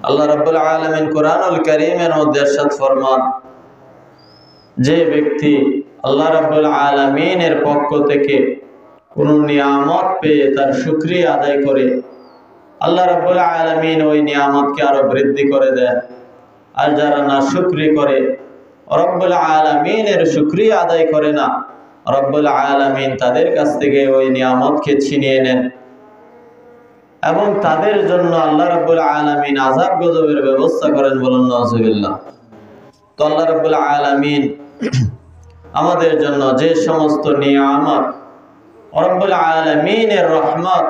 আল্লাহ রাব্বুল আলামিন কুরআনুল কারীমের মধ্যে ইরশাদ ফরমান, যে ব্যক্তি আল্লাহ রাব্বুল আলামিনের পক্ষ থেকে কোন নিয়ামত পেয়ে তার শুকরিয়া আদায় করে, আল্লাহ রাব্বুল আলামিন ওই নিয়ামতকে আরো বৃদ্ধি করে দেন। আর যারা না শুকরি করে, রব্বুল আলামিনের শুকরিয়া আদায় করে না, রব্বুল আলামিন তাদের কাছ থেকে ওই নিয়ামতকে ছিনিয়ে নেন এবং তাদের জন্য আল্লাহ রাব্বুল আলামিন আযাব গজবের ব্যবস্থা করেন। বলুন নাউযুবিল্লাহ। তো আল্লাহ রাব্বুল আলামিন আমাদের জন্য যে সমস্ত নিয়ামত, রব্বুল আলামিনের রহমত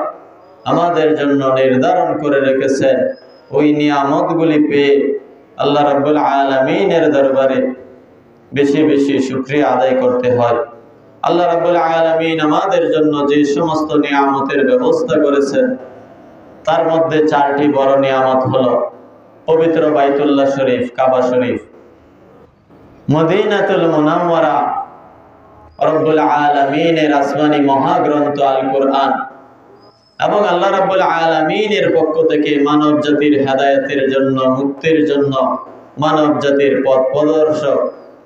আমাদের জন্য নির্ধারণ করে রেখেছেন, ওই নিয়ামতগুলি পেয়ে আল্লাহ রাব্বুল আলামিনের দরবারে বেশি বেশি শুকরিয়া আদায় করতে হয়। আল্লাহ রাব্বুল আলামিন আমাদের জন্য যে সমস্ত নিয়ামতের ব্যবস্থা করেছেন, তার মধ্যে 4টি বড় নিয়ামত হলো পবিত্র বাইতুল্লাহ শরীফ, কাবা শরীফ, মদিনাতুল মুনাওয়ারা, রব্বুল আলামিনের আসমানী মহাগ্রন্থ আল কুরআন, এবং আল্লাহ রাব্বুল আলামিনের পক্ষ থেকে মানব জাতির হেদায়েতের জন্য, মুক্তির জন্য মানব জাতির পথ প্রদর্শক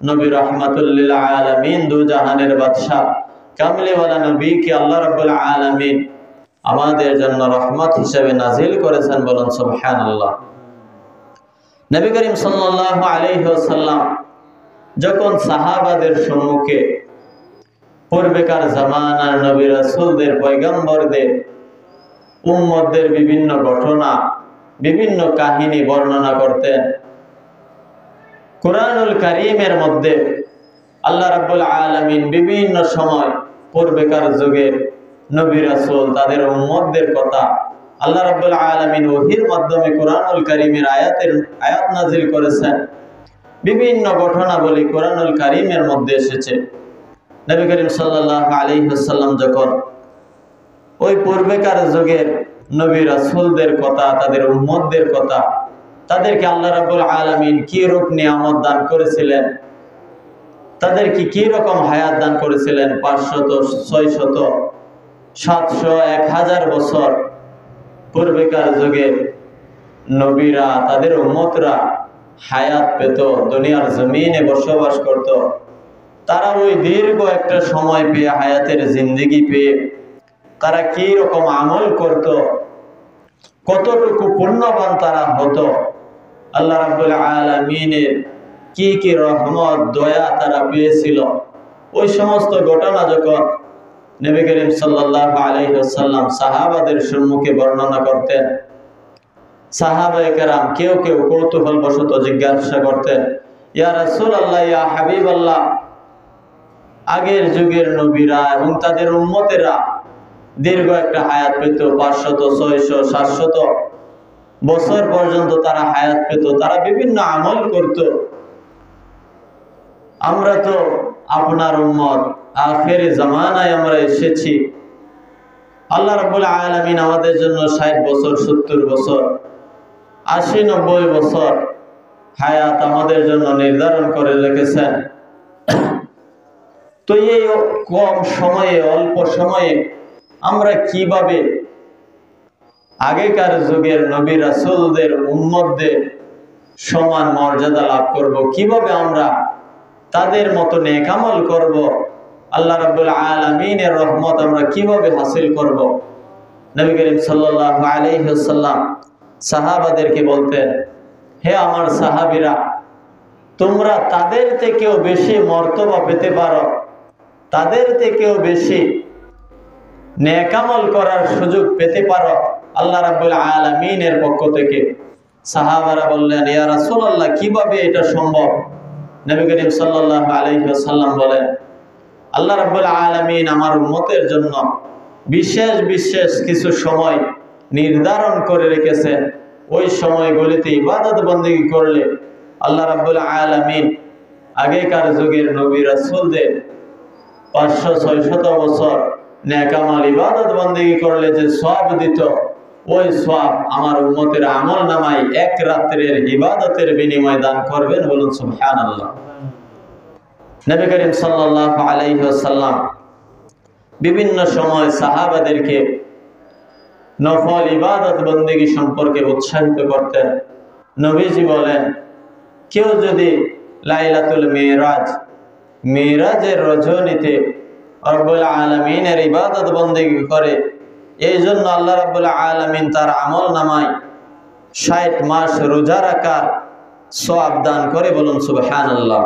নবী রাহমাতুল লিল আলামিন, দু জাহানের বাদশা কামলিওয়ালা নবীকে আল্লাহ রাব্বুল আলামিন আমাদের জন্য রহমত হিসেবে নাজিল করেছেন। বলুন সুবহানাল্লাহ। নবী করিম সাল্লাল্লাহু আলাইহি ওয়াসাল্লাম যখন সাহাবাদের সম্মুখে পূর্বেকার জামানার নবী রাসূলদের, পয়গম্বরদের, উম্মতদের বিভিন্ন ঘটনা, বিভিন্ন কাহিনী বর্ণনা করতেন, কুরআনুল কারীমের মধ্যে আল্লাহ রাব্বুল আলামিন বিভিন্ন সময় পূর্বেকার যুগের নবী রাসূল, তাদের উম্মতদের কথা আল্লাহ রাব্বুল আলামিন ওহীর মাধ্যমে কুরআনুল কারীমের আয়াত নাজিল করেছেন। বিভিন্ন ঘটনাবলী কুরআনুল কারীমের মধ্যে এসেছে। নবী করিম সাল্লাল্লাহু আলাইহি ওয়াসাল্লাম যখন ওই পূর্বেকার যুগের নবী রাসূলদের কথা, তাদের উম্মতদের কথা, তাদেরকে আল্লাহ রাব্বুল আলামিন কি রূপ নিয়ামত দান করেছিলেন, তাদেরকে কি রকম হায়াত দান করেছিলেন, 500, 600, 700, 1000 বছর পূর্বেকার যুগের নবীরা, তাদের উম্মতরা হায়াত পেত, দুনিয়ার জমিনে বসবাস করত। তারা ওই দীর্ঘ একটা সময় পেয়ে, হায়াতের জিন্দেগি পেয়ে, তারা কি রকম আমল করত, কতটুকু পুণ্যবান তারা হতো, আল্লাহ রাব্বুল আলামিনের কি কি রহমত, দয়া তারা পেয়েছিল, ওই সমস্ত ঘটনা যখন নবী করিম সাল্লাল্লাহু আলাইহি ওয়াসাল্লাম সাহাবাদের সম্মুখে বর্ণনা করতেন, সাহাবায়ে কেরাম কেউ কেউ কৌতূহল বশত জিজ্ঞাসা করতেন, ইয়া রাসূলুল্লাহ, ইয়া হাবিবাল্লাহ, আগের যুগের নবীরা এবং তাদের উম্মতেরা দীর্ঘ একটা হায়াত পেত, 500, 600, 700 বছর পর্যন্ত তারা হায়াত পেত, তারা বিভিন্ন আমল করত। আমরা তো আপনার উম্মত, আখেরি জামানায় আমরা এসেছি, আল্লাহ রাব্বুল আলামিন আমাদের জন্য 60 বছর, 70 বছর, 80, 90 বছর হায়াত আমাদের জন্য নির্ধারণ করে রেখেছেন। তো এই কম সময়ে, অল্প সময়ে আমরা কিভাবে আগেকার যুগের নবী রাসূলদের, উম্মতদের সমান মর্যাদা লাভ করব, কিভাবে আমরা তাদের মতো নেক আমল করব, আল্লাহ রাব্বুল আলামিনের রহমত আমরা কিভাবে হাসিল করব। নবী করিম সাল্লাল্লাহু আলাইহি ওয়াসাল্লাম সাহাবাদেরকে বলতেন, হে আমার সাহাবীরা, তোমরা তাদের থেকেও বেশি মর্তবা পেতে পারো, তাদের থেকেও বেশি নেক আমল করার সুযোগ পেতে পারো আল্লাহ রাব্বুল আলামিনের পক্ষ থেকে। সাহাবারা বললেন, ইয়া রাসূলুল্লাহ, কিভাবে এটা সম্ভব? নবী করিম সাল্লাল্লাহু আলাইহি ওয়াসাল্লাম বলেন, আল্লাহ রাব্বুল আলামিন আমার উম্মতের জন্য বিশেষ বিশেষ কিছু সময় নির্ধারণ করে রেখেছেন। ওই সময়গুলিতে ইবাদত বন্দেগী করলে আল্লাহ রাব্বুল আলামিন আগেকার যুগের নবী রাসূলদের 500, 600 বছর নেক আমল, ইবাদত বন্দেগী করলে যে সওয়াব দিত, ওই সওয়াব আমার উম্মতের আমল নামায় এক রাত্রের ইবাদতের বিনিময়ে দান করবেন। বলুন সুবহানাল্লাহ। নবী করিম সাল্লাল্লাহু আলাইহি ওয়াসাল্লাম বিভিন্ন সময় সাহাবাদেরকে নফল ইবাদত বন্দেগী সম্পর্কে উৎসাহিত করতেন। নবীজি বলেন, কেউ যদি লাইলাতুল মিরাজের রজনীতে রব্বুল আলামিনের ইবাদত বন্দেগী করে, এই জন্য আল্লাহ রাব্বুল আলামিন তার আমল নামায় 60 মাস রোজা রাখার সওয়াব দান করে। বলুন সুবহানাল্লাহ।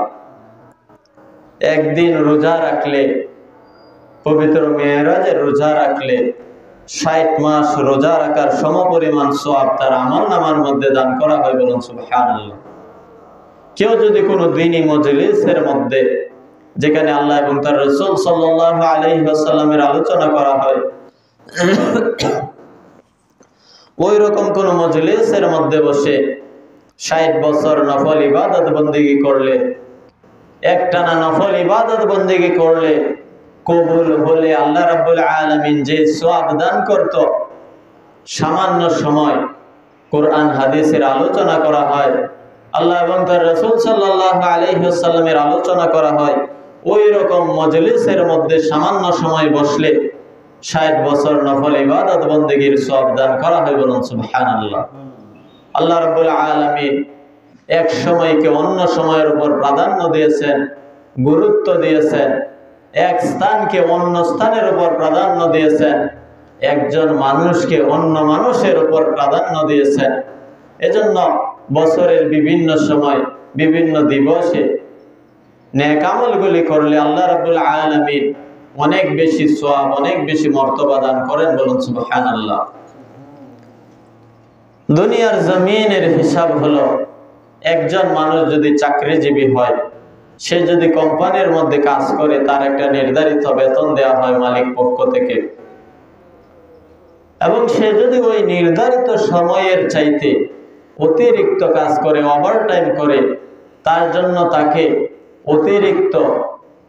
একদিন রোজা রাখলে, পবিত্র মেরাজের রোজা রাখলে 60 মাস রোজা রাখার সমপরিমাণ সওয়াব তার আমল নামার মধ্যে দান করা হয়। বলুন সুবহানাল্লাহ। কেউ যদি কোনো দ্বীনি মজলিসের মধ্যে, যেখানে আল্লাহ এবং তার রাসূল সাল্লাল্লাহু আলাইহি ওয়াসাল্লামের আলোচনা করা হয়, ওই রকম কোন মজলিসের মধ্যে বসে 60 বছর নফল ইবাদত বন্দেগী করলে, একটানা নফল ইবাদত বন্দেগী করলে কবুল হলে আল্লাহ রাব্বুল আলামিন যে সওয়াব দান করত, সামান্য সময় কোরআন হাদিসের আলোচনা করা হয়, আল্লাহ এবং তার রাসূল সাল্লাল্লাহু আলাইহি ওয়াসাল্লামের আলোচনা করা হয়, ওই রকম মজলিসের মধ্যে সামান্য সময় বসলে 60 বছর নফল ইবাদত বন্দেগীর সওয়াব দান করা হয়। বলুন সুবহানাল্লাহ। আল্লাহ রাব্বুল আলামিন এক সময়কে অন্য সময়ের উপর প্রাধান্য দিয়েছেন, গুরুত্ব দিয়েছেন, এক স্থানকে অন্য স্থানের উপর প্রাধান্য দিয়েছেন, একজন মানুষকে অন্য মানুষের উপর প্রাধান্য দিয়েছেন। এজন্য বছরের বিভিন্ন সময়, বিভিন্ন দিবসে নেক আমলগুলি করলে আল্লাহ রাব্বুল আলামিন অনেক বেশি সওয়াব, অনেক বেশি মর্তবা দান করেন। বলুন সুবহানাল্লাহ। দুনিয়ার জমিনের হিসাব হলো, একজন মানুষ যদি চাকরিজীবী হয়, সে যদি কোম্পানির মধ্যে কাজ করে, তার একটা নির্ধারিত বেতন দেওয়া হয় মালিক পক্ষ থেকে, এবং সে যদি ওই নির্ধারিত সময়ের চাইতে অতিরিক্ত কাজ করে, ওভারটাইম করে, তার জন্য তাকে অতিরিক্ত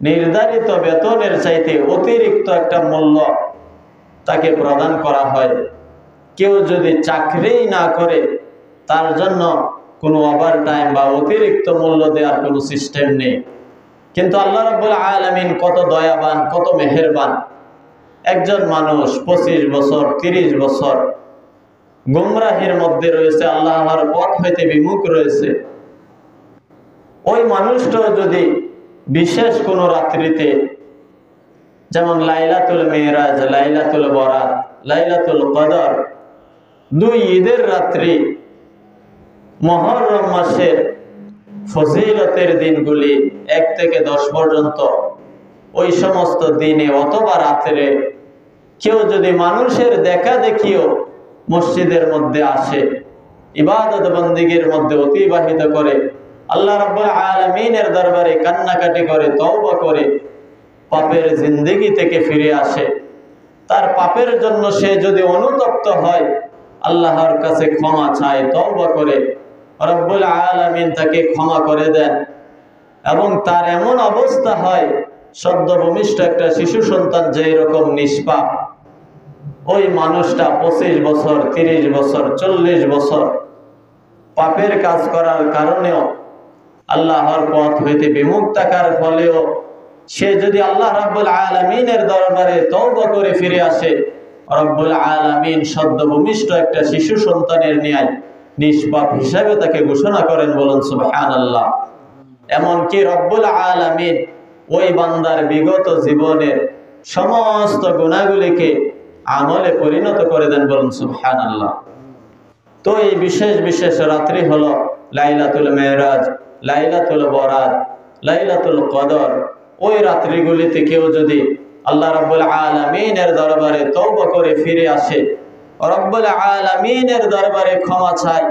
নির্ধারিত বেতনের চাইতে অতিরিক্ত একটা মূল্য তাকে প্রদান করা হয়। কেউ যদি চাকরি না করে, তার জন্য কোনো ওভারটাইম বা অতিরিক্ত মূল্য দেওয়ার কোনো সিস্টেম নেই। কিন্তু আল্লাহ রাব্বুল আলামিন কত দয়াবান, কত মেহেরবান। একজন মানুষ 25 বছর 30 বছর গুমরাহির মধ্যে রয়েছে, আল্লাহর পথ হইতে বিমুখ রয়েছে, ওই মানুষটাও যদি বিশেষ কোন রাত্রিতে, যেমন লাইলাতুল মিরাজ, লাইলাতুল বরাত, লাইলাতুল কদর, 2 ঈদের রাত্রি, মুহররম মাসের ফজিলতের দিনগুলি 1 থেকে 10 পর্যন্ত, ওই সমস্ত দিনে অথবা রাত্রে কেউ যদি মানুষের দেখা দেখিও মসজিদের মধ্যে আসে, ইবাদত বন্দেগীর মধ্যে অতিবাহিত করে, আল্লাহ রাব্বুল আলামিনের দরবারে কান্নাকাটি করে, তওবা করে, পাপের জিন্দেগি থেকে ফিরে আসে, তার পাপের জন্য সে যদি অনুতপ্ত হয়, আল্লাহর কাছে ক্ষমা চায়, তওবা করে, রব্বুল আলামিন তাকে ক্ষমা করে দেন। এবং তার এমন অবস্থা হয়, সদ্য ভূমিষ্ঠ একটা শিশু সন্তান যে রকম নিষ্পাপ, ওই মানুষটা 25 বছর 30 বছর 40 বছর পাপের কাজ করার কারণেও, আল্লাহর পথ হইতে বিমুখ থাকার ফলেও, সে যদি আল্লাহ রাব্বুল আলামিনের দরবারে তওবা করে ফিরে আসে, রব্বুল আলামিন সদ্য ভূমিষ্ঠ একটা শিশু সন্তানের ন্যায় নিষ্পাপ হিসাবে তাকে ঘোষণা করেন। বলুন সুবহানাল্লাহ। এমনকি রব্বুল আলামিন ওই বান্দার বিগত জীবনের সমস্ত গুনাহগুলিকে আমলে পরিণত করে দেন। বলুন সুবহানাল্লাহ। তো এই বিশেষ বিশেষ রাত্রি হলো লাইলাতুল মিরাজ, লাইলাতুল বরাত, লাইলাতুল কদর। ওই রাত্রিগুলিতে কেউ যদি আল্লাহ রাব্বুল আলামিনের দরবারে তওবা করে ফিরে আসে, রব্বুল আলামিনের দরবারে ক্ষমা চায়,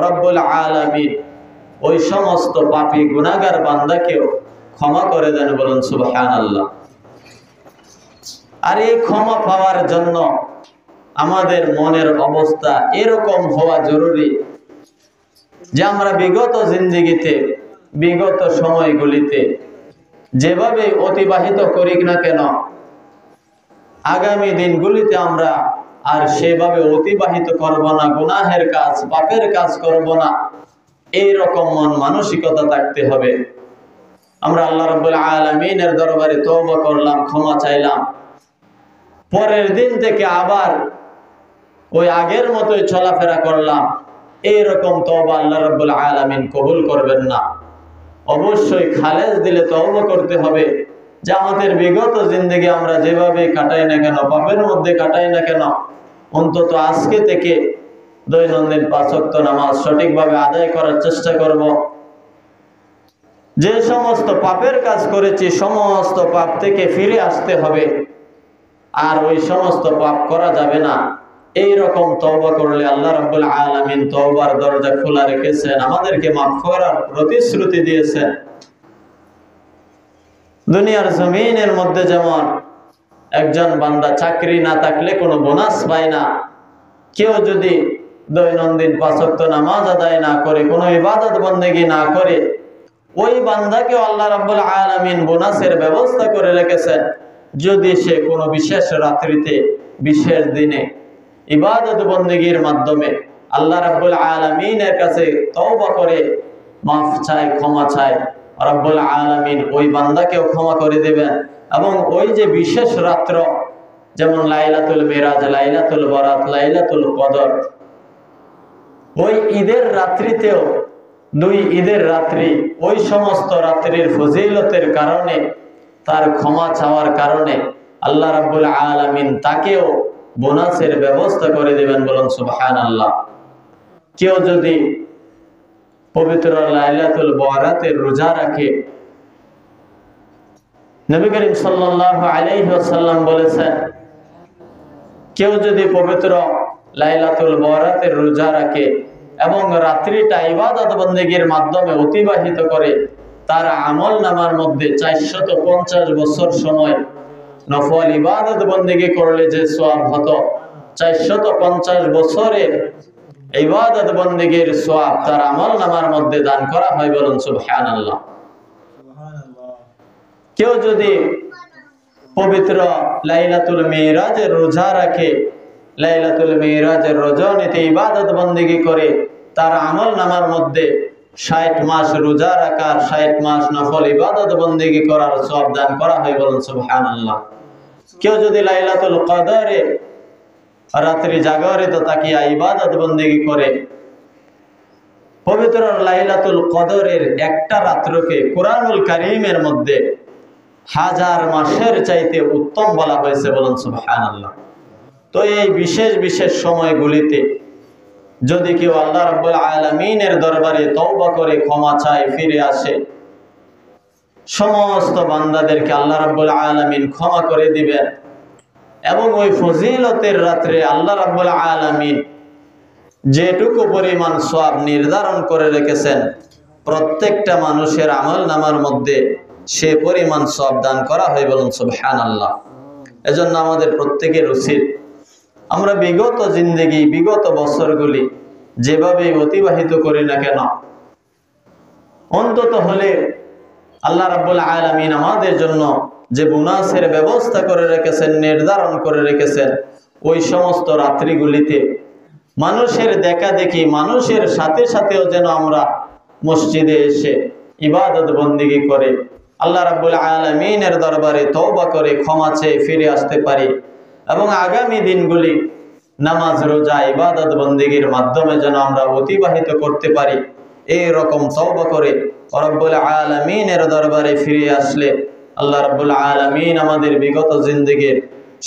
রব্বুল আলামিন ওই সমস্ত পাপী গুনাহগার বান্দাকেও ক্ষমা করে দেন। বলুন সুবহানাল্লাহ। আর এই ক্ষমা পাওয়ার জন্য আমাদের মনের অবস্থা এরকম হওয়া জরুরি যে আমরা বিগত জিন্দেগিতে, বিগত সময়গুলিতে যেভাবে অতিবাহিত করি না কেন, আগামী দিনগুলিতে আমরা আর সেভাবে অতিবাহিত করব না, গুনাহের কাজ, পাপের কাজ করব না, এই রকম মন মানসিকতা থাকতে হবে। আমরা আল্লাহ রাব্বুল আলামিনের দরবারে তওবা করলাম, ক্ষমা চাইলাম, পরের দিন থেকে আবার ওই আগের মতোই চলাফেরা করলাম, এইরকম তওবা আল্লাহ রাব্বুল আলামিন কবুল করবেন না। অবশ্যই খালেস দিলে তওবা করতে হবে যে আমাদের বিগত জিন্দেগি আমরা যেভাবে কাটাই না কেন, পাপের মধ্যে কাটাই না কেন, অন্তত আজকে থেকে দৈনন্দিন 5 ওয়াক্ত নামাজ সঠিকভাবে আদায় করার চেষ্টা করব। যে সমস্ত পাপের কাজ করেছি সমস্ত পাপ থেকে ফিরে আসতে হবে, আর ওই সমস্ত পাপ করা যাবে না। এই রকম তওবা করলে আল্লাহ রাব্বুল আলামিন তওবার দরজা খোলা রেখেছেন, আমাদেরকে মাফ করার প্রতিশ্রুতি দিয়েছেন। দুনিয়ার জমিনের মধ্যে যেমন একজন বান্দা চাকরি না থাকলে কোনো বোনাস পায় না, কেউ যদি দৈনন্দিন 5 ওয়াক্ত নামাজ আদায় না করে, কোনো ইবাদত বন্দেগী না করে, ওই বান্দাকে আল্লাহ রাব্বুল আলামিন বোনাসের ব্যবস্থা করে রেখেছেন। যদি সে কোনো বিশেষ রাত্রিতে, বিশেষ দিনে ইবাদত বন্দেগীর মাধ্যমে আল্লাহ রাব্বুল আলামিনের কাছে তওবা করে মাফ চায়, ক্ষমা চায়, রাব্বুল আলামিন ওই বান্দাকেও ক্ষমা করে দেবেন। এবং ওই যে বিশেষ রাত্র, যেমন লাইলাতুল মিরাজ, লাইলাতুল বরাত, লাইলাতুল কদর, ওই ঈদের রাত্রিতেও, 2 ঈদের রাত্রি, ওই সমস্ত রাত্রির ফজিলতের কারণে, তার ক্ষমা চাওয়ার কারণে আল্লাহ রাব্বুল আলামিন তাকেও বোনাসের ব্যবস্থা করে দেবেন। বলুন সুবহানাল্লাহ। কেউ যদি পবিত্র লাইলাতুল বরাতের রোজা রাখে, নবী করিম সাল্লাল্লাহু আলাইহি ওয়াসাল্লাম বলেছেন, কেউ যদি পবিত্র লাইলাতুল বরাতের রোজা রাখে এবং রাত্রিটা ইবাদত বন্দেগীর মাধ্যমে অতিবাহিত করে, তার আমল নামার মধ্যে 450 বছর সময় নফল ইবাদত বন্দেগী করলে যে সওয়াব হতো, 450 বছরের ইবাদত বন্দেগীর সওয়াব তার আমল নামার মধ্যে দান করা হয়। বলুন সুবহানাল্লাহ। কেউ যদি পবিত্র লাইলাতুল মিরাজের রোজা রাখে, লাইলাতুল মিরাজের রজনীতে ইবাদত বন্দেগী করে, তার আমল নামার মধ্যে 60 মাস রোজা রাখার, 60 মাস নফল ইবাদত বন্দেগী করার সওয়াব দান করা হয়। বলুন সুবহানাল্লাহ। কেউ যদি লাইলাতুল কদরে রাত্রি জাগরিত তাকিয়া ইবাদত বন্দেগী করে, পবিত্র লাইলাতুল কদরের একটা রাত্রকে কুরআনুল কারীমের মধ্যে 1000 মাসের চাইতে উত্তম বলা হয়েছে। বলুন সুবহানাল্লাহ। তো এই বিশেষ বিশেষ সময়গুলিতে যদি কেউ আল্লাহ রাব্বুল আলামিনের দরবারে তওবা করে ক্ষমা চায়, ফিরে আসে, সমস্ত বান্দাদেরকে আল্লাহ রাব্বুল আলামিন ক্ষমা করে দিবেন। এবং ওই ফজিলতের রাত্রে আল্লাহ রাব্বুল আলামিন যেটুকু পরিমাণ সওয়াব নির্ধারণ করে রেখেছেন, প্রত্যেকটা মানুষের আমল নামার মধ্যে সে পরিমাণ সওয়াব দান করা হয়। বলুন সুবহানাল্লাহ। এজন্য আমাদের প্রত্যেকের উচিত আমরা বিগত জিন্দেগি, বিগত বছরগুলি যেভাবে অতিবাহিত করি না কেন, অন্তত হলে আল্লাহ রাব্বুল আলামিন আমাদের জন্য যে বোনাসের ব্যবস্থা করে রেখেছেন, নির্ধারণ করে রেখেছেন, ওই সমস্ত রাত্রিগুলিতে মানুষের দেখা দেখি, মানুষের সাথে সাথেও যেন আমরা মসজিদে এসে ইবাদত বন্দেগী করে আল্লাহ রাব্বুল আলামিনের দরবারে তওবা করে ক্ষমা চেয়ে ফিরে আসতে পারি। এবং আগামী দিনগুলি নামাজ, রোজা, ইবাদত বন্দেগীর মাধ্যমে যেন আমরা অতিবাহিত করতে পারি। এই রকম তওবা করে রব্বুল আলামিনের দরবারে ফিরে আসলে আল্লাহ রাব্বুল আলামিন আমাদের বিগত জিন্দেগীর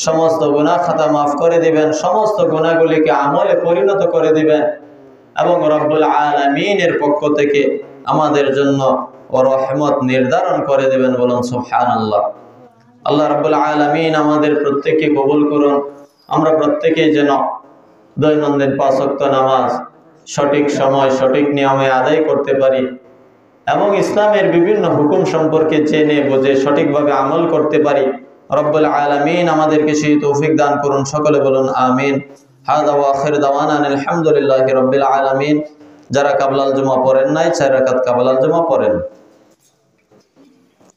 সমস্ত গুনাহ খাতা মাফ করে দিবেন, সমস্ত গুনাহগুলিকে আমলে পরিণত করে দিবেন এবং রব্বুল আলামিনের পক্ষ থেকে আমাদের জন্য রহমত নির্ধারণ করে দিবেন। বলুন সুবহানাল্লাহ। আল্লাহ রাব্বুল আলামিন আমাদের প্রত্যেককে কবুল করুন। আমরা প্রত্যেকেই যেন দৈনন্দিন 5 ওয়াক্ত নামাজ সঠিক সময়, সঠিক নিয়মে আদায় করতে পারি এবং ইসলামের বিভিন্ন হুকুম সম্পর্কে জেনে বুঝে সঠিকভাবে আমল করতে পারি। রব্বুল আলামিন আমাদেরকে সেই তৌফিক দান করুন। সকলে বলুন আমিন। হাদা ওয়া আখির দাওয়ানা আলহামদুলিল্লাহি রাব্বিল আলামিন। যারা কাবলাল জুমা পড়েন নাই, 4 রাকাত কাবলাল জুমা পড়েন।